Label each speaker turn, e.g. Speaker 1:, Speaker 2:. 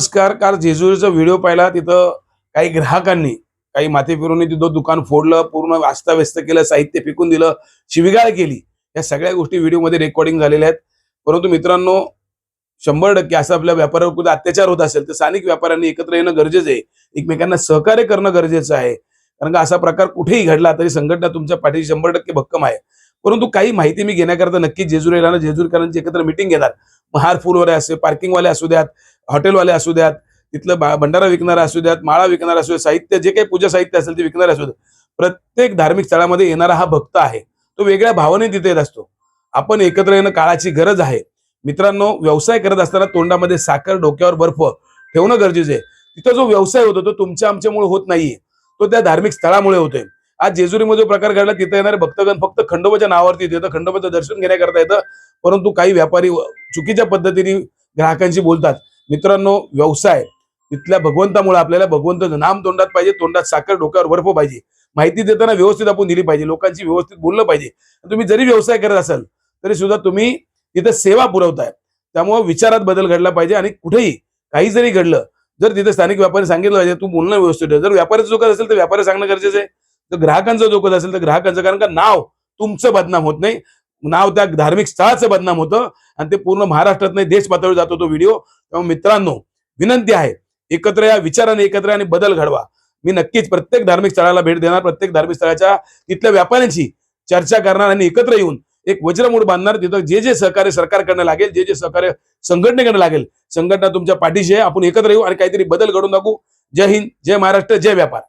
Speaker 1: नमस्कार. काल जेजुरीचा व्हिडिओ पाहिला. तिथं काही ग्राहकांनी काही माथे फिरवून तिथं दुकान फोडलं, पूर्ण अस्ताव्यस्त केलं, साहित्य फेकून दिलं, शिवीगाळ केली. या सगळ्या गोष्टी व्हिडिओमध्ये रेकॉर्डिंग झालेल्या आहेत. परंतु मित्रांनो, 100% असं आपल्या व्यापाऱ्यावर कुठे अत्याचार होत असेल तर स्थानिक व्यापाऱ्यांनी एकत्र येणं गरजेचं आहे. एकमेकांना सहकार्य करणं गरजेचं आहे. कारण का असा प्रकार कुठेही घडला तरी संघटना तुमच्या पाठीशी 100% भक्कम आहे. परंतु काही माहिती मी घेण्याकरता नक्कीच जेजुरीला जेजुरीकरांची एकत्र मिटिंग घेणार. महार फुलवाले असे, पार्किंगवाले असू द्यात, हॉटेलवाले असू द्यात, तिथलं भंडारा विकणारा असू द्यात, माळा विकणारा असू द्यात, साहित्य जे काही पूजा साहित्य असेल ते विकणारे असू द्यात. प्रत्येक धार्मिक स्थळामध्ये येणारा हा भक्त आहे. तो वेगळ्या भावनेने तिथे येत असतो. आपण एकत्र येणं काळाची गरज आहे. मित्रांनो, व्यवसाय करत असताना तोंडामध्ये साखर, डोक्यावर बर्फ ठेवणं गरजेचं आहे. तिथं जो व्यवसाय होतो तो तुमच्या आमच्यामुळे होत नाहीये, तो त्या धार्मिक स्थळामुळे होतोय. आज जेजुरीमध्ये जो प्रकार घडला, तिथे येणारे भक्तगण फक्त खंडोबाच्या नावावरती येतं, खंडोबाचं दर्शन घेण्याकरता येतं. परंतु काही व्यापारी चुकीच्या पद्धतीने ग्राहकांशी बोलतात. मित्रांनो, व्यवसाय तिथल्या भगवंतामुळे आपल्याला भगवंताचं नाम तोंडात पाहिजे, तोंडात साखर, डोक्यावर बर्फ पाहिजे. माहिती देताना व्यवस्थित आपण दिली पाहिजे, लोकांशी व्यवस्थित बोललं पाहिजे. तुम्ही जरी व्यवसाय करत असाल तरी सुद्धा तुम्ही तिथे सेवा पुरवताय. त्यामुळे विचारात बदल घडला पाहिजे. आणि कुठेही काही जरी घडलं, जर तिथे स्थानिक व्यापारी सांगितलं पाहिजे तू बोलणं व्यवस्थित आहे. जर व्यापाऱ्याचं चुकत असेल तर व्यापारी सांगणं गरजेचं आहे. जर ग्राहकांचं चुकत असेल तर ग्राहकांचं, कारण का नाव तुमचं बदनाम होत नाही, नाव त्या धार्मिक स्थळाचं बदनाम होतं. आणि ते पूर्ण महाराष्ट्रात नाही, देश पातळीवर जातो तो व्हिडिओ. त्यामुळे मित्रांनो, विनंती आहे, एकत्र या, विचाराने एकत्र या आणि बदल घडवा. मी नक्कीच प्रत्येक धार्मिक स्थळाला भेट देणार, प्रत्येक धार्मिक स्थळाच्या तिथल्या व्यापाऱ्यांशी चर्चा करणार आणि एकत्र येऊन एक वज्रमूठ बांधणार. तिथं जे जे सहकार्य सरकारकडनं लागेल, जे जे सहकार्य संघटनेकडे लागेल, संघटना तुमच्या पाठीशी आहे. आपण एकत्र येऊ आणि काहीतरी बदल घडून दाखवू. जय हिंद, जय महाराष्ट्र, जय व्यापार.